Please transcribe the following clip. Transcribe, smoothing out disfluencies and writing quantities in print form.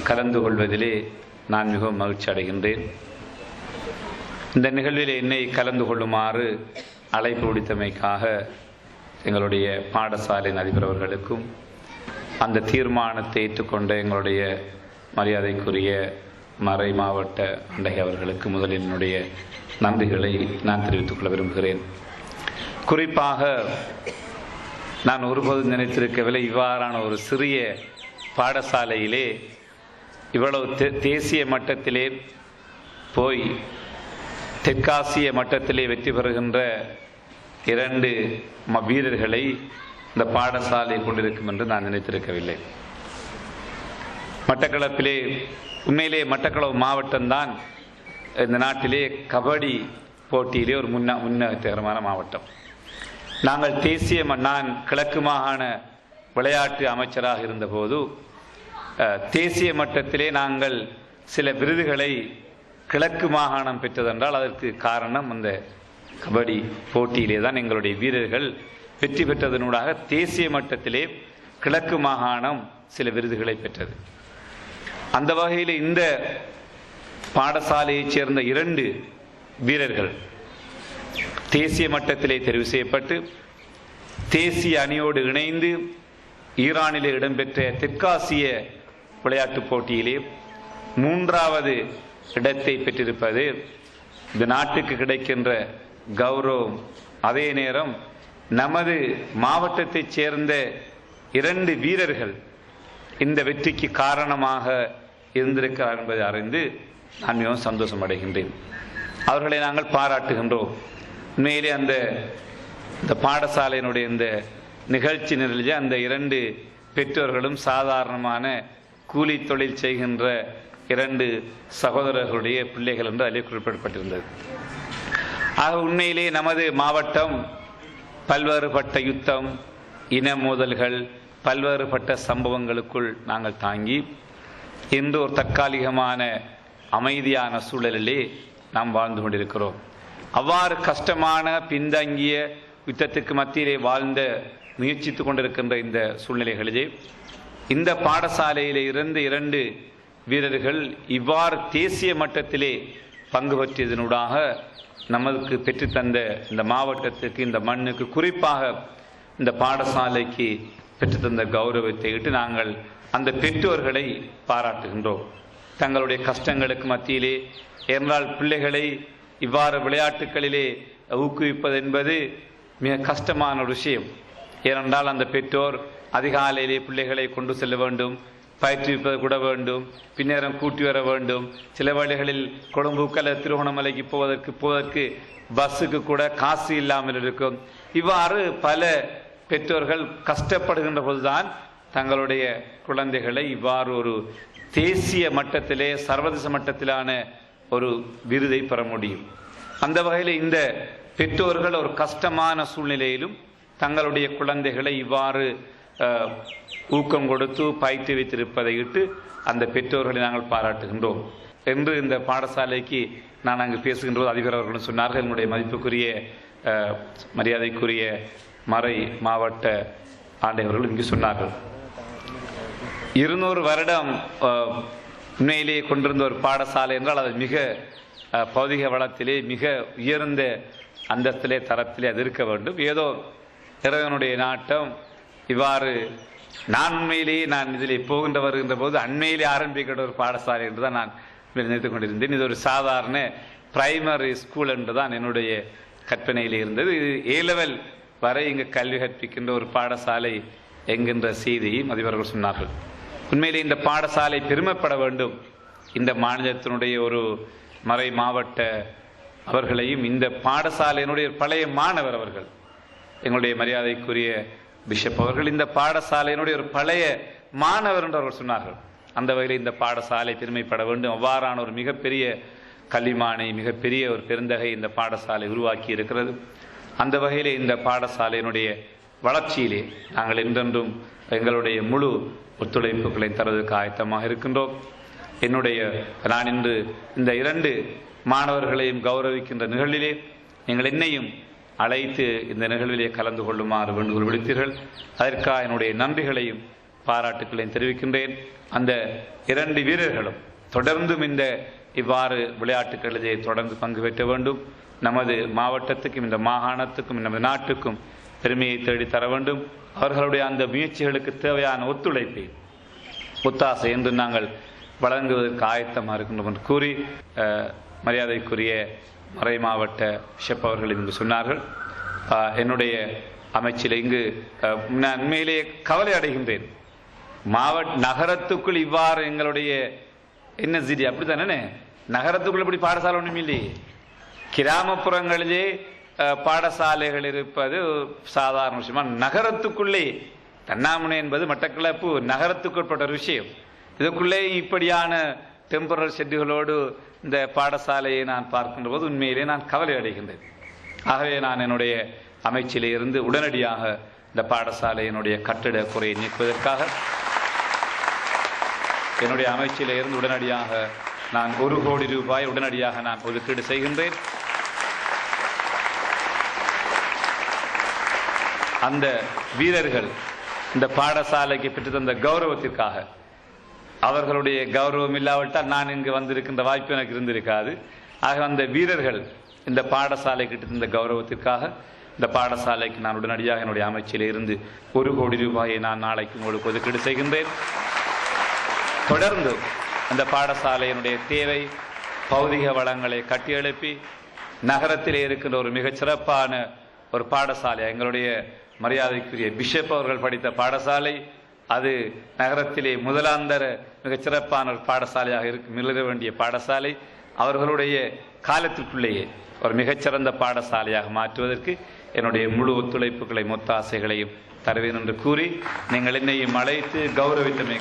கலந்து கொள்வதிலே நான் மிகவும் மகிழ்ச்சி அடைகின்றேன். இந்த நிகழ்வில் என்னை கலந்து கொள்ளுமாறு அழைப்பு விடுத்தமைக்காக எங்களுடைய பாடசாலையின் அதிபர் அவர்களுக்கும் அந்த தீர்மானத்தை ஏற்றுக்கொண்ட எங்களுடைய மரியாதைக்குரிய மறை மாவட்ட அண்டை அவர்களுக்கு முதலில் என்னுடைய நன்றிகளை நான் தெரிவித்துக் கொள்ள விரும்புகிறேன். குறிப்பாக நான் ஒருபோதும் நினைத்திருக்கவில்லை, இவ்வாறான ஒரு சிறிய பாடசாலையிலே இவ்வளவு தேசிய மட்டத்திலே போய் தெற்காசிய மட்டத்திலே வெற்றி பெறுகின்ற 2 வீரர்களை இந்த பாடசாலை கொண்டிருக்கும் என்று நான் நினைத்திருக்கவில்லை. மட்டக்களப்பிலே உண்மையிலே மட்டக்களப்பு மாவட்டம்தான் இந்த நாட்டிலே கபடி போட்டியிலே ஒரு முன்னேற்றகரமான மாவட்டம். நாங்கள் நான் கிழக்கு மாகாண விளையாட்டு அமைச்சராக இருந்தபோது தேசிய மட்டத்திலே நாங்கள் சில விருதுகளை கிழக்கு மாகாணம் பெற்றதென்றால் அதற்கு காரணம் அந்த கபடி போட்டியிலே தான் எங்களுடைய வீரர்கள் வெற்றி பெற்றதனூடாக தேசிய மட்டத்திலே கிழக்கு மாகாணம் சில விருதுகளை பெற்றது. அந்த வகையில் இந்த பாடசாலையைச் சேர்ந்த 2 வீரர்கள் தேசிய மட்டத்திலே தெரிவு செய்யப்பட்டு தேசிய அணியோடு இணைந்து ஈரானிலே இடம்பெற்ற தெற்காசிய விளையாட்டுப் போட்டியிலே 3வது இடத்தை பெற்றிருப்பது இந்த நாட்டுக்கு கிடைக்கின்ற கௌரவம். அதே நேரம் நமது மாவட்டத்தைச் சேர்ந்த 2 வீரர்கள் இந்த வெற்றிக்கு காரணமாக இருந்திருக்கிறார் என்பதை அறிந்து நான் மிகவும் சந்தோஷம் அடைகின்றேன். அவர்களை நாங்கள் பாராட்டுகின்றோம். உண்மையிலே இந்த பாடசாலையினுடைய இந்த நிகழ்ச்சி நிரலில் அந்த 2 பெற்றோர்களும் சாதாரணமான கூலி தொழில் செய்கின்ற 2 சகோதரர்களுடைய பிள்ளைகள் என்று அதிலே குறிப்பிடப்பட்டிருந்தது. ஆக உண்மையிலே நமது மாவட்டம் பல்வேறுபட்ட யுத்தம், இன மோதல்கள், பல்வேறுபட்ட சம்பவங்களுக்குள் நாங்கள் தாங்கி இன்று ஒரு தற்காலிகமான அமைதியான சூழலிலே நாம் வாழ்ந்து கொண்டிருக்கிறோம். அவ்வாறு கஷ்டமான பின்தங்கிய யுத்தத்துக்கு மத்தியிலே வாழ்ந்த முயற்சித்து கொண்டிருக்கின்ற இந்த சூழ்நிலைகளிலே இந்த பாடசாலையிலே இருந்து 2 வீரர்கள் இவ்வாறு தேசிய மட்டத்திலே பங்கு பற்றியதனூடாக நமக்கு பெற்றுத்தந்த இந்த மாவட்டத்துக்கு, இந்த மண்ணுக்கு, குறிப்பாக இந்த பாடசாலைக்கு பெற்றுத்தந்த கௌரவத்தை இட்டு நாங்கள் அந்த பெற்றோர்களை பாராட்டுகின்றோம். தங்களுடைய கஷ்டங்களுக்கு மத்தியிலே என்றால் பிள்ளைகளை இவ்வாறு விளையாட்டுகளிலே ஊக்குவிப்பது என்பது மிக கஷ்டமான ஒரு விஷயம். ஏனென்றால் அந்த பெற்றோர் அதிகாலையிலே பிள்ளைகளை கொண்டு செல்ல வேண்டும், பயிற்றுவிப்பது கூட வேண்டும், பின்னேரம் கூட்டி வர வேண்டும். சில வேளைகளில் கொழும்புக்கல்ல திருகோணமலைக்கு போவதற்கு பஸ்ஸுக்கு கூட காசு இல்லாமல் இருக்கும். இவ்வாறு பல பெற்றோர்கள் கஷ்டப்படுகின்ற போதுதான் தங்களுடைய குழந்தைகளை இவ்வாறு ஒரு தேசிய மட்டத்திலே சர்வதேச மட்டத்திலான ஒரு விருதை பெற முடியும். அந்த வகையில் இந்த பெற்றோர்கள் ஒரு கஷ்டமான சூழ்நிலையிலும் தங்களுடைய குழந்தைகளை இவ்வாறு ஊக்கம் கொடுத்து பயிற்சி வைத்திருப்பதை இட்டு அந்த பெற்றோர்களை நாங்கள் பாராட்டுகின்றோம் என்று இந்த பாடசாலைக்கு நான் அங்கு பேசுகின்ற போது அதிபர் அவர்களும் சொன்னார்கள். என்னுடைய மதிப்புக்குரிய மரியாதைக்குரிய மறை மாவட்ட ஆணையர்கள் இங்கு சொன்னார்கள். 200 வருடம் உண்மையிலேயே கொண்டிருந்த ஒரு பாடசாலை என்றால் அது மிக பௌதிக வளத்திலே மிக உயர்ந்த அந்தஸ்திலே தரத்திலே அது இருக்க வேண்டும். ஏதோ இறைவனுடைய நாட்டம் இவ்வாறு நான் உண்மையிலேயே இதிலே வருகின்ற போது அண்மையிலே ஆரம்பிக்கிற ஒரு பாடசாலை என்று தான் நான் நினைத்துக் கொண்டிருந்தேன். இது ஒரு சாதாரண பிரைமரி ஸ்கூல் என்று தான் என்னுடைய கற்பனையில் இருந்தது. இது A-level வரை இங்கு கல்வி கற்பிக்கின்ற ஒரு பாடசாலை என்கின்ற செய்தியும் அதிபர்கள் சொன்னார்கள். உண்மையிலே இந்த பாடசாலை பெருமைப்பட வேண்டும். இந்த மாநிலத்தினுடைய ஒரு மறை மாவட்ட அவர்களையும் இந்த பாடசாலையினுடைய பழைய மாணவர் அவர்கள் எங்களுடைய மரியாதைக்குரிய பிஷப் அவர்கள் இந்த பாடசாலையினுடைய ஒரு பழைய மாணவர் என்று அவர்கள் சொன்னார்கள். அந்த வகையில் இந்த பாடசாலை பெருமைப்பட வேண்டும். அவ்வாறான ஒரு மிகப்பெரிய கல்விமானை, மிகப்பெரிய ஒரு பெருந்தகை இந்த பாடசாலை உருவாக்கி இருக்கிறது. அந்த வகையிலே இந்த பாடசாலையினுடைய வளர்ச்சியிலே நாங்கள் என்றென்றும் எங்களுடைய முழு ஒத்துழைப்புகளை தருவதற்கு ஆயத்தமாக இருக்கின்றோம். நான் இன்று இந்த 2 மாணவர்களையும் கௌரவிக்கின்ற நிகழ்விலே நீங்கள் என்னையும் அழைத்து இந்த நிகழ்விலே கலந்து கொள்ளுமாறு வேண்டுகோள் விடுத்தீர்கள். அதற்காக என்னுடைய நன்றிகளையும் பாராட்டுக்களையும் தெரிவிக்கின்றேன். அந்த 2 வீரர்களும் தொடர்ந்தும் இவ்வாறு விளையாட்டுகளிலே தொடர்ந்து பங்கு பெற்ற வேண்டும். நமது மாவட்டத்துக்கும் இந்த மாகாணத்துக்கும் நமது நாட்டுக்கும் பெருமையை தேடி தர வேண்டும். அவர்களுடைய அந்த முயற்சிகளுக்கு தேவையான ஒத்துழைப்பை ஒத்தாசை என்று நாங்கள் வழங்குவதற்கு ஆயத்தமாக இருக்கின்றோம் என்று கூறி மரியாதைக்குரிய மறை மாவட்ட பிஷப் அவர்கள் இங்கு சொன்னார்கள். என்னுடைய அமைச்சில் இங்கு நான் உண்மையிலேயே கவலை அடைகின்றேன். நகரத்துக்குள் இவ்வாறு எங்களுடைய என்ன சிடி அப்படித்தானே, நகரத்துக்குள் இப்படி பாடசாலை ஒன்றும் இல்லையே. கிராமப்புறங்களிலே பாடசாலைகள் இருப்பது சாதாரண விஷயமா, நகரத்துக்குள்ளே தன்னாமுனை என்பது மட்டக்களப்பு நகரத்துக்குட்பட்ட ஒரு விஷயம். இதுக்குள்ளே இப்படியான டெம்பரல் ஷெட்டுகளோடு இந்த பாடசாலையை நான் பார்க்கின்ற போது உண்மையிலே நான் கவலை அடைகின்றேன். ஆகவே நான் என்னுடைய அமைச்சிலே இருந்து உடனடியாக இந்த பாடசாலையினுடைய கட்டிட குறையை நீக்குவதற்காக என்னுடைய அமைச்சிலே இருந்து உடனடியாக நான் 1 கோடி ரூபாய் உடனடியாக நான் ஒதுக்கீடு செய்கின்றேன். அந்த வீரர்கள் இந்த பாடசாலைக்கு பெற்றுத்தந்த கௌரவத்திற்காக, அவர்களுடைய கௌரவம் இல்லாவிட்டால் நான் இங்கு வந்திருக்கின்ற வாய்ப்பு எனக்கு இருந்திருக்காது. ஆக அந்த வீரர்கள் இந்த பாடசாலைக்கு பெற்றுத்தந்த கௌரவத்திற்காக இந்த பாடசாலைக்கு நான் உடனடியாக என்னுடைய அமைச்சிலே இருந்து 1 கோடி ரூபாயை நான் நாளைக்கு உங்களுக்கு ஒதுக்கீடு செய்கின்றேன். தொடர்ந்து அந்த பாடசாலையினுடைய தேவை பௌதிக வளங்களை கட்டியெழுப்பி நகரத்திலே இருக்கின்ற ஒரு மிகச்சிறப்பான ஒரு பாடசாலை, எங்களுடைய மரியாதைக்குரிய பிஷப் அவர்கள் படித்த பாடசாலை, அது நகரத்திலே முதலாந்தர மிகச்சிறப்பான ஒரு பாடசாலையாக மிளர வேண்டிய பாடசாலை, அவர்களுடைய காலத்திற்குள்ளேயே ஒரு மிகச்சிறந்த பாடசாலையாக மாற்றுவதற்கு என்னுடைய முழு ஒத்துழைப்புகளை ஒத்தாசைகளையும் தருவேன் என்று கூறி நீங்கள் என்னையும் அழைத்து கௌரவித்தமை